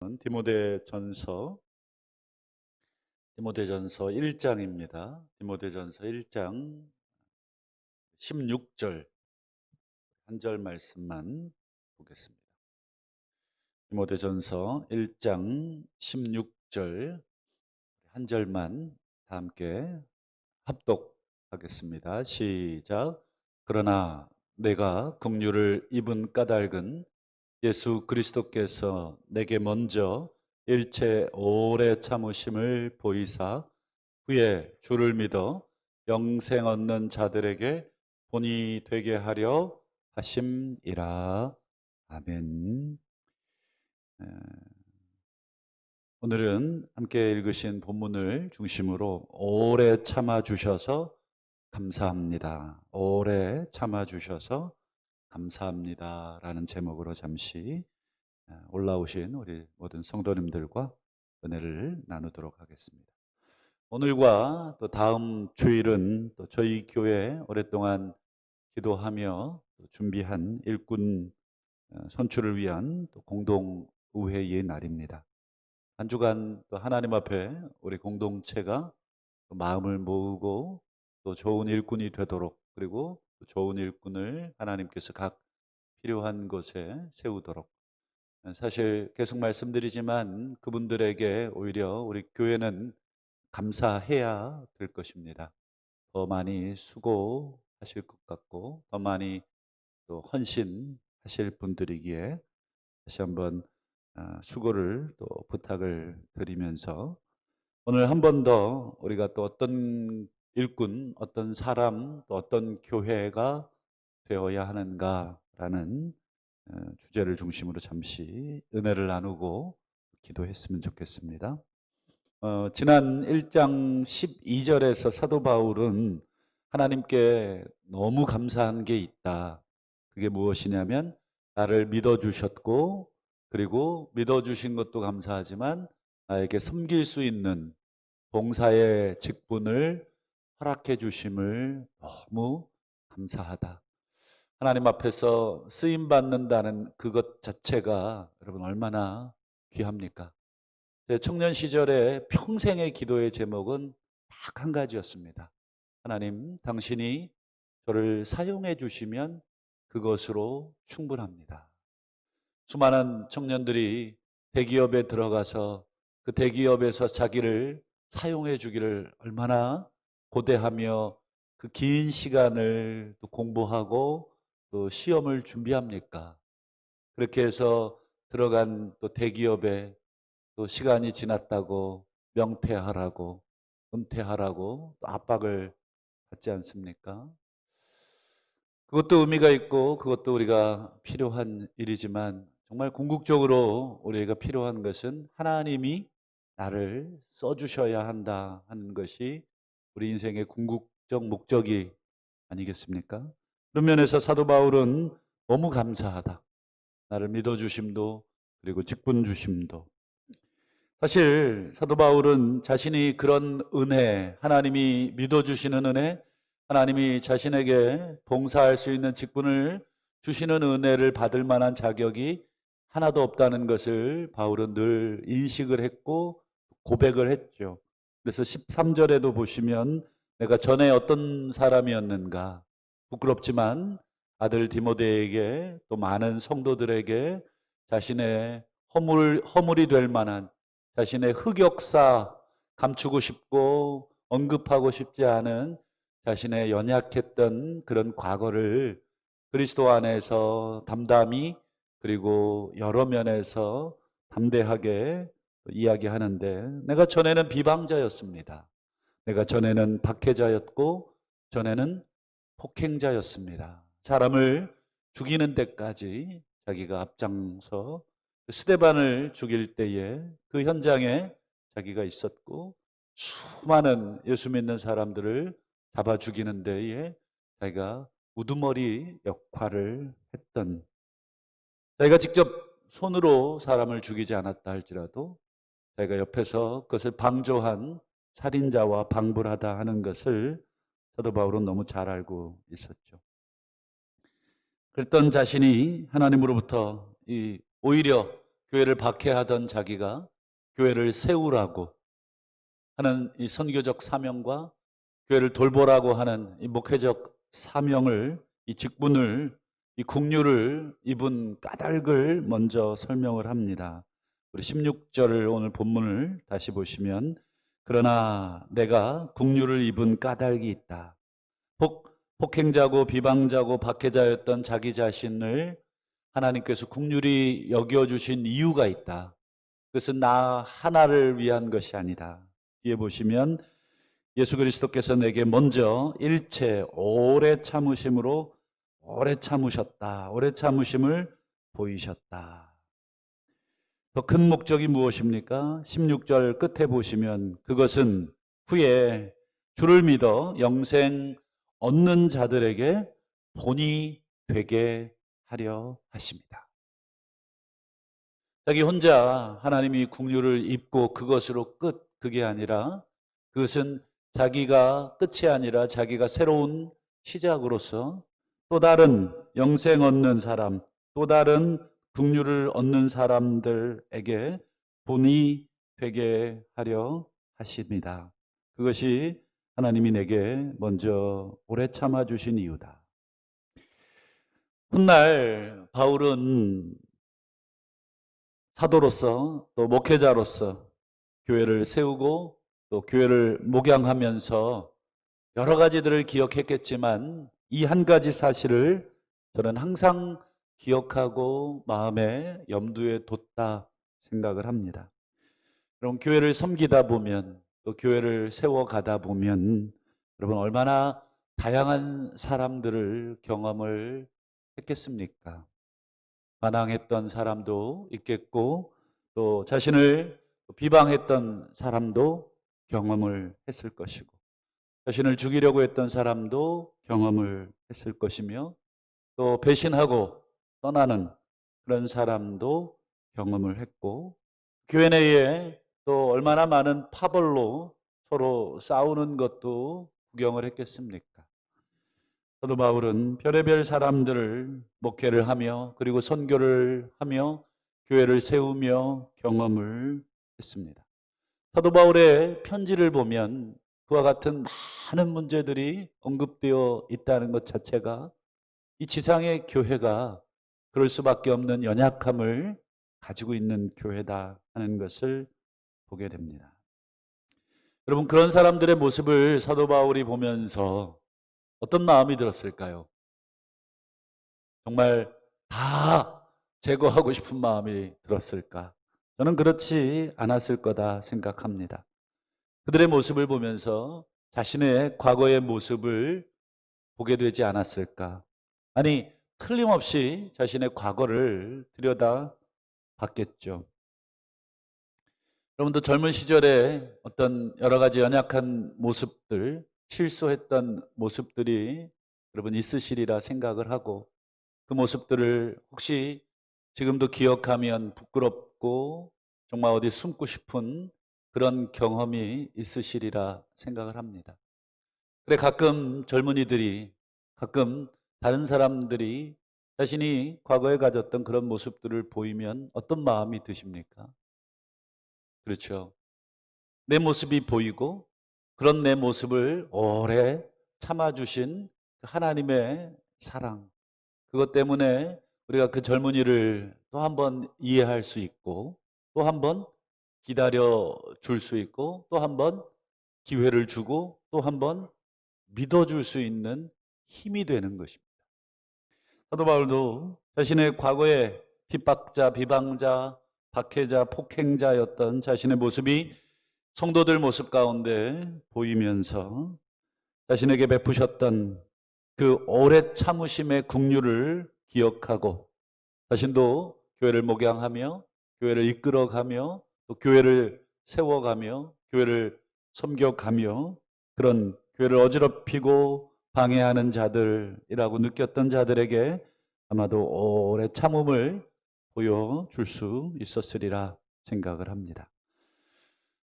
디모데전서 1장입니다. 디모데전서 1장 16절 한 절 말씀만 보겠습니다. 디모데전서 1장 16절 한 절만 다 함께 합독하겠습니다. 시작. 그러나 내가 긍휼을 입은 까닭은 예수 그리스도께서 내게 먼저 일체 오래 참으심을 보이사 후에 주를 믿어 영생 얻는 자들에게 본이 되게 하려 하심이라. 아멘. 에, 오늘은 함께 읽으신 본문을 중심으로 오래 참아 주셔서 감사합니다. 오래 참아 주셔서 감사합니다 라는 제목으로 잠시 올라오신 우리 모든 성도님들과 은혜를 나누도록 하겠습니다. 오늘과 또 다음 주일은 또 저희 교회 오랫동안 기도하며 준비한 일꾼 선출을 위한 또 공동의회의 날입니다. 한 주간 또 하나님 앞에 우리 공동체가 또 마음을 모으고 또 좋은 일꾼이 되도록, 그리고 또 좋은 일꾼을 하나님께서 각 필요한 곳에 세우도록, 사실 계속 말씀드리지만 그분들에게 오히려 우리 교회는 감사해야 될 것입니다. 더 많이 수고하실 것 같고 더 많이 또 헌신하실 분들이기에 다시 한번 수고를 또 부탁을 드리면서, 오늘 한 번 더 우리가 또 어떤 일꾼, 어떤 사람, 또 어떤 교회가 되어야 하는가라는 주제를 중심으로 잠시 은혜를 나누고 기도했으면 좋겠습니다. 지난 1장 12절에서 사도 바울은 하나님께 너무 감사한 게 있다. 그게 무엇이냐면 나를 믿어주셨고, 그리고 믿어주신 것도 감사하지만 나에게 섬길 수 있는 봉사의 직분을 허락해 주심을 너무 감사하다. 하나님 앞에서 쓰임 받는다는 그것 자체가 여러분 얼마나 귀합니까? 제 청년 시절에 평생의 기도의 제목은 딱 한 가지였습니다. 하나님, 당신이 저를 사용해 주시면 그것으로 충분합니다. 수많은 청년들이 대기업에 들어가서 그 대기업에서 자기를 사용해 주기를 얼마나 고대하며 그 긴 시간을 또 공부하고 또 시험을 준비합니까? 그렇게 해서 들어간 또 대기업에 또 시간이 지났다고 명퇴하라고, 은퇴하라고 또 압박을 받지 않습니까? 그것도 의미가 있고 그것도 우리가 필요한 일이지만, 정말 궁극적으로 우리가 필요한 것은 하나님이 나를 써주셔야 한다 하는 것이 우리 인생의 궁극적 목적이 아니겠습니까? 그런 면에서 사도 바울은 너무 감사하다. 나를 믿어주심도, 그리고 직분 주심도. 사실 사도 바울은 자신이 그런 은혜, 하나님이 믿어주시는 은혜, 하나님이 자신에게 봉사할 수 있는 직분을 주시는 은혜를 받을 만한 자격이 하나도 없다는 것을 바울은 늘 인식을 했고 고백을 했죠. 그래서 13절에도 보시면 내가 전에 어떤 사람이었는가, 부끄럽지만 아들 디모데에게 또 많은 성도들에게 자신의 허물이 될 만한 자신의 흑역사, 감추고 싶고 언급하고 싶지 않은 자신의 연약했던 그런 과거를 그리스도 안에서 담담히, 그리고 여러 면에서 담대하게 이야기하는데, 내가 전에는 비방자였습니다. 내가 전에는 박해자였고 전에는 폭행자였습니다. 사람을 죽이는 데까지 자기가 앞장서 스데반을 죽일 때에 그 현장에 자기가 있었고, 수많은 예수 믿는 사람들을 잡아 죽이는 데에 자기가 우두머리 역할을 했던, 자기가 직접 손으로 사람을 죽이지 않았다 할지라도 자기가 옆에서 그것을 방조한 살인자와 방불하다 하는 것을 사도 바울은 너무 잘 알고 있었죠. 그랬던 자신이 하나님으로부터 오히려 교회를 박해하던 자기가 교회를 세우라고 하는 이 선교적 사명과 교회를 돌보라고 하는 이 목회적 사명을, 이 직분을, 이 국류를 입은 까닭을 먼저 설명을 합니다. 우리 16절 오늘 본문을 다시 보시면, 그러나 내가 국류를 입은 까닭이 있다. 폭행자고 비방자고 박해자였던 자기 자신을 하나님께서 국률이 여겨주신 이유가 있다. 그것은 나 하나를 위한 것이 아니다. 뒤에 보시면 예수 그리스도께서 내게 먼저 일체 오래 참으심으로 오래 참으셨다. 오래 참으심을 보이셨다. 더 큰 목적이 무엇입니까? 16절 끝에 보시면 그것은 후에 주를 믿어 영생 얻는 자들에게 본이 되게 하려 하십니다. 자기 혼자 하나님이 국류를 입고 그것으로 끝, 그게 아니라 그것은 자기가 끝이 아니라 자기가 새로운 시작으로서 또 다른 영생 얻는 사람, 또 다른 국류를 얻는 사람들에게 본이 되게 하려 하십니다. 그것이 하나님이 내게 먼저 오래 참아주신 이유다. 훗날 바울은 사도로서 또 목회자로서 교회를 세우고 또 교회를 목양하면서 여러 가지들을 기억했겠지만 이 한 가지 사실을 저는 항상 기억하고 마음에 염두에 뒀다 생각을 합니다. 여러분, 교회를 섬기다 보면 또 교회를 세워가다 보면 여러분 얼마나 다양한 사람들을 경험을 했겠습니까? 반항했던 사람도 있겠고 또 자신을 비방했던 사람도 경험을 했을 것이고 자신을 죽이려고 했던 사람도 경험을 했을 것이며 또 배신하고 떠나는 그런 사람도 경험을 했고 교회 내에 또 얼마나 많은 파벌로 서로 싸우는 것도 구경을 했겠습니까? 사도 바울은 별의별 사람들을 목회를 하며 그리고 선교를 하며 교회를 세우며 경험을 했습니다. 사도 바울의 편지를 보면 그와 같은 많은 문제들이 언급되어 있다는 것 자체가 이 지상의 교회가 그럴 수밖에 없는 연약함을 가지고 있는 교회다 하는 것을 보게 됩니다. 여러분, 그런 사람들의 모습을 사도 바울이 보면서 어떤 마음이 들었을까요? 정말 다 제거하고 싶은 마음이 들었을까? 저는 그렇지 않았을 거다 생각합니다. 그들의 모습을 보면서 자신의 과거의 모습을 보게 되지 않았을까? 아니, 틀림없이 자신의 과거를 들여다 봤겠죠. 여러분도 젊은 시절에 어떤 여러 가지 연약한 모습들, 실수했던 모습들이 여러분 있으시리라 생각을 하고 그 모습들을 혹시 지금도 기억하면 부끄럽고 정말 어디 숨고 싶은 그런 경험이 있으시리라 생각을 합니다. 그래, 가끔 젊은이들이, 가끔 다른 사람들이 자신이 과거에 가졌던 그런 모습들을 보이면 어떤 마음이 드십니까? 그렇죠. 내 모습이 보이고 그런 내 모습을 오래 참아주신 하나님의 사랑, 그것 때문에 우리가 그 젊은이를 또 한 번 이해할 수 있고 또 한 번 기다려 줄 수 있고 또 한 번 기회를 주고 또 한 번 믿어줄 수 있는 힘이 되는 것입니다. 사도 바울도 자신의 과거에 핍박자, 비방자, 박해자, 폭행자였던 자신의 모습이 성도들 모습 가운데 보이면서 자신에게 베푸셨던 그 오래 참으심의 긍휼을 기억하고 자신도 교회를 목양하며 교회를 이끌어가며 또 교회를 세워가며 교회를 섬겨가며 그런 교회를 어지럽히고 방해하는 자들이라고 느꼈던 자들에게 아마도 오래 참음을 보여줄 수 있었으리라 생각을 합니다.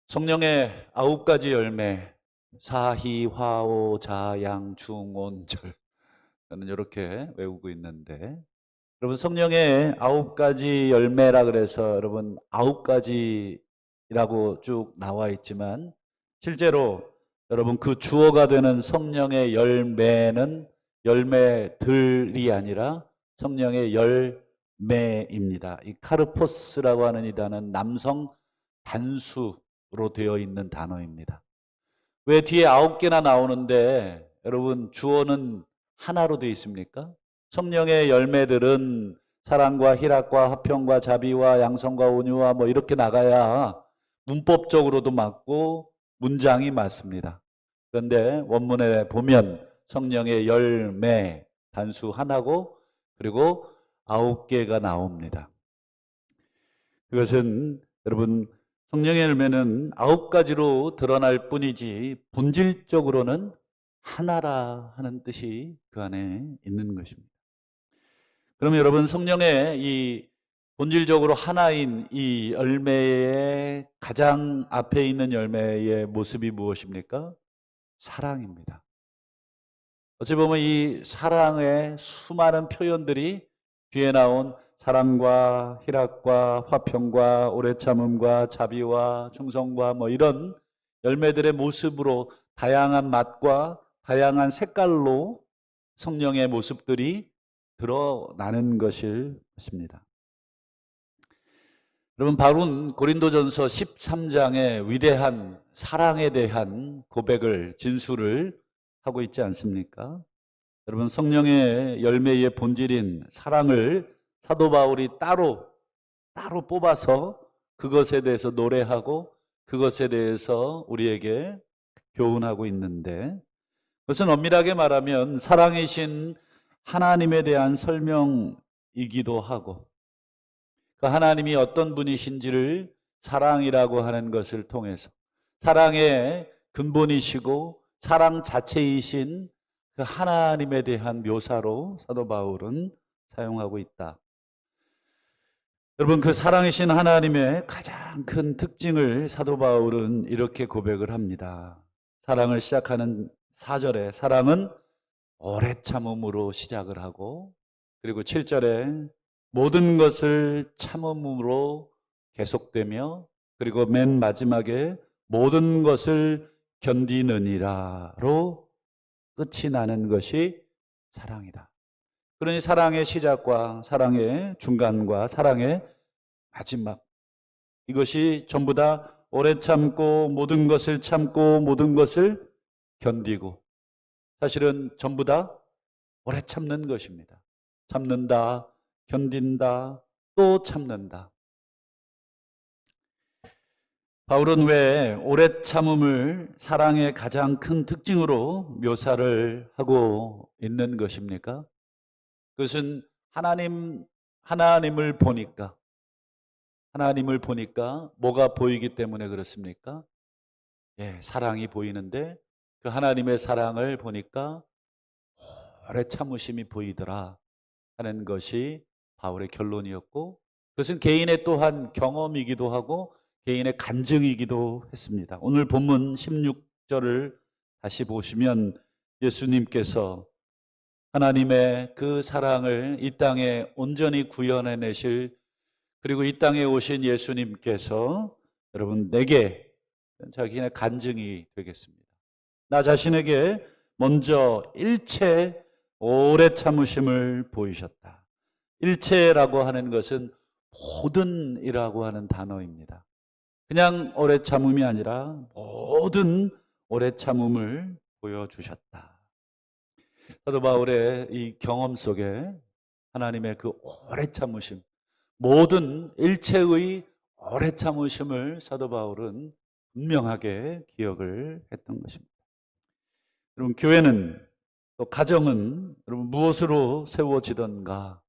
성령의 9가지 열매, 사희, 화오, 자양, 중온절, 저는 이렇게 외우고 있는데 여러분 성령의 9가지 열매라 그래서 여러분 9가지라고 쭉 나와 있지만 실제로 여러분 그 주어가 되는 성령의 열매는 열매들이 아니라 성령의 열매입니다. 이 카르포스라고 하는 이 단어는 남성 단수로 되어 있는 단어입니다. 왜 뒤에 9개나 나오는데 여러분 주어는 하나로 되어 있습니까? 성령의 열매들은 사랑과 희락과 화평과 자비와 양성과 온유와 뭐 이렇게 나가야 문법적으로도 맞고 문장이 맞습니다. 그런데 원문에 보면 성령의 열매 단수 하나고 그리고 9개가 나옵니다. 그것은 여러분 성령의 열매는 9가지로 드러날 뿐이지 본질적으로는 하나라 하는 뜻이 그 안에 있는 것입니다. 그러면 여러분 성령의 이 본질적으로 하나인 이 열매의 가장 앞에 있는 열매의 모습이 무엇입니까? 사랑입니다. 어찌 보면 이 사랑의 수많은 표현들이 뒤에 나온 사랑과 희락과 화평과 오래 참음과 자비와 충성과 뭐 이런 열매들의 모습으로 다양한 맛과 다양한 색깔로 성령의 모습들이 드러나는 것일 것입니다. 여러분 바울은 고린도전서 13장의 위대한 사랑에 대한 고백을 진술을 하고 있지 않습니까? 여러분 성령의 열매의 본질인 사랑을 사도 바울이 따로 뽑아서 그것에 대해서 노래하고 그것에 대해서 우리에게 교훈하고 있는데 그것은 엄밀하게 말하면 사랑이신 하나님에 대한 설명이기도 하고 그 하나님이 어떤 분이신지를 사랑이라고 하는 것을 통해서 사랑의 근본이시고 사랑 자체이신 그 하나님에 대한 묘사로 사도 바울은 사용하고 있다. 여러분 그 사랑이신 하나님의 가장 큰 특징을 사도 바울은 이렇게 고백을 합니다. 사랑을 시작하는 4절에 사랑은 오래 참음으로 시작을 하고 그리고 7절에 모든 것을 참음으로 계속되며 그리고 맨 마지막에 모든 것을 견디느니라로 끝이 나는 것이 사랑이다. 그러니 사랑의 시작과 사랑의 중간과 사랑의 마지막 이것이 전부 다 오래 참고 모든 것을 참고 모든 것을 견디고 사실은 전부 다 오래 참는 것입니다. 참는다, 견딘다, 또 참는다. 바울은 왜 오래 참음을 사랑의 가장 큰 특징으로 묘사를 하고 있는 것입니까? 그것은 하나님을 보니까 뭐가 보이기 때문에 그렇습니까? 예, 사랑이 보이는데 그 하나님의 사랑을 보니까 오래 참으심이 보이더라 하는 것이 바울의 결론이었고 그것은 개인의 또한 경험이기도 하고 개인의 간증이기도 했습니다. 오늘 본문 16절을 다시 보시면 예수님께서 하나님의 그 사랑을 이 땅에 온전히 구현해내실 그리고 이 땅에 오신 예수님께서 여러분 내게 자기의 간증이 되겠습니다. 나 자신에게 먼저 일체 오래 참으심을 보이셨다. 일체라고 하는 것은 모든이라고 하는 단어입니다. 그냥 오래 참음이 아니라 모든 오래 참음을 보여주셨다. 사도 바울의 이 경험 속에 하나님의 그 오래 참으심, 모든 일체의 오래 참으심을 사도 바울은 분명하게 기억을 했던 것입니다. 여러분 교회는 또 가정은 여러분 무엇으로 세워지던가?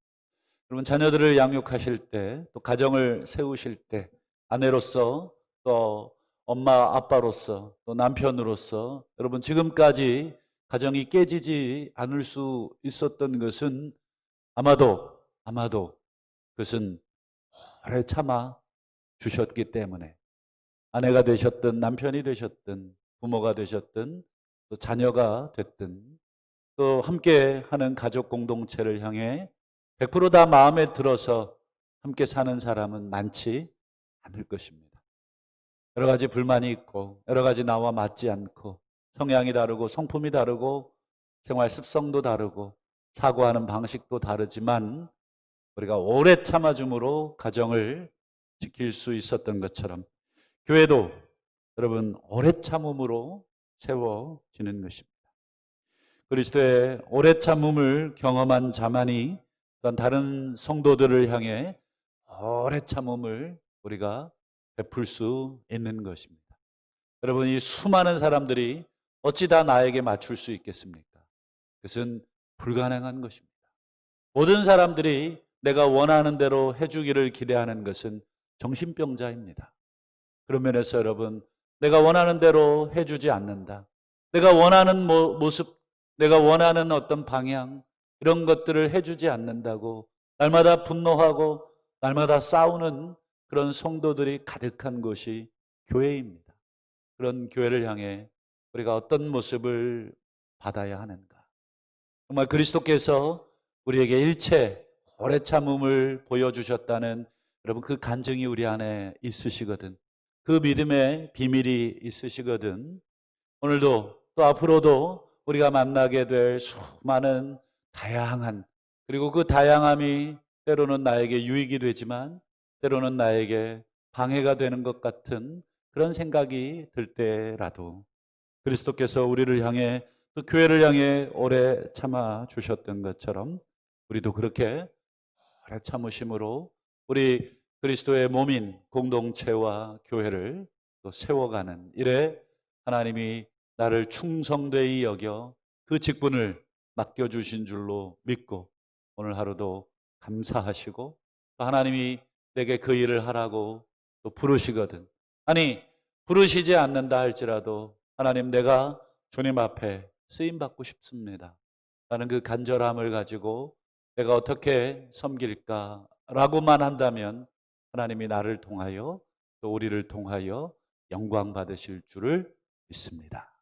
여러분 자녀들을 양육하실 때 또 가정을 세우실 때 아내로서 또 엄마 아빠로서 또 남편으로서 여러분 지금까지 가정이 깨지지 않을 수 있었던 것은 아마도 그것은 오래 참아 주셨기 때문에 아내가 되셨든 남편이 되셨든 부모가 되셨든 또 자녀가 됐든 또 함께 하는 가족 공동체를 향해 100%다 마음에 들어서 함께 사는 사람은 많지 않을 것입니다. 여러 가지 불만이 있고 여러 가지 나와 맞지 않고 성향이 다르고 성품이 다르고 생활 습성도 다르고 사고하는 방식도 다르지만 우리가 오래 참아줌으로 가정을 지킬 수 있었던 것처럼 교회도 여러분 오래 참음으로 세워지는 것입니다. 그리스도의 오래 참음을 경험한 자만이 또한 다른 성도들을 향해 오래 참음을 우리가 베풀 수 있는 것입니다. 여러분, 이 수많은 사람들이 어찌 다 나에게 맞출 수 있겠습니까? 그것은 불가능한 것입니다. 모든 사람들이 내가 원하는 대로 해주기를 기대하는 것은 정신병자입니다. 그런 면에서 여러분, 내가 원하는 대로 해주지 않는다. 내가 원하는 모습, 내가 원하는 어떤 방향, 이런 것들을 해주지 않는다고 날마다 분노하고 날마다 싸우는 그런 성도들이 가득한 곳이 교회입니다. 그런 교회를 향해 우리가 어떤 모습을 받아야 하는가? 정말 그리스도께서 우리에게 일체 오래 참음을 보여주셨다는 여러분 그 간증이 우리 안에 있으시거든. 그 믿음의 비밀이 있으시거든. 오늘도 또 앞으로도 우리가 만나게 될 수많은 다양한 그리고 그 다양함이 때로는 나에게 유익이 되지만 때로는 나에게 방해가 되는 것 같은 그런 생각이 들 때라도 그리스도께서 우리를 향해 또 교회를 향해 오래 참아 주셨던 것처럼 우리도 그렇게 오래 참으심으로 우리 그리스도의 몸인 공동체와 교회를 또 세워가는 일에 하나님이 나를 충성되이 여겨 그 직분을 맡겨주신 줄로 믿고 오늘 하루도 감사하시고 또 하나님이 내게 그 일을 하라고 또 부르시거든. 아니 부르시지 않는다 할지라도 하나님 내가 주님 앞에 쓰임받고 싶습니다. 라는 그 간절함을 가지고 내가 어떻게 섬길까라고만 한다면 하나님이 나를 통하여 또 우리를 통하여 영광 받으실 줄을 믿습니다.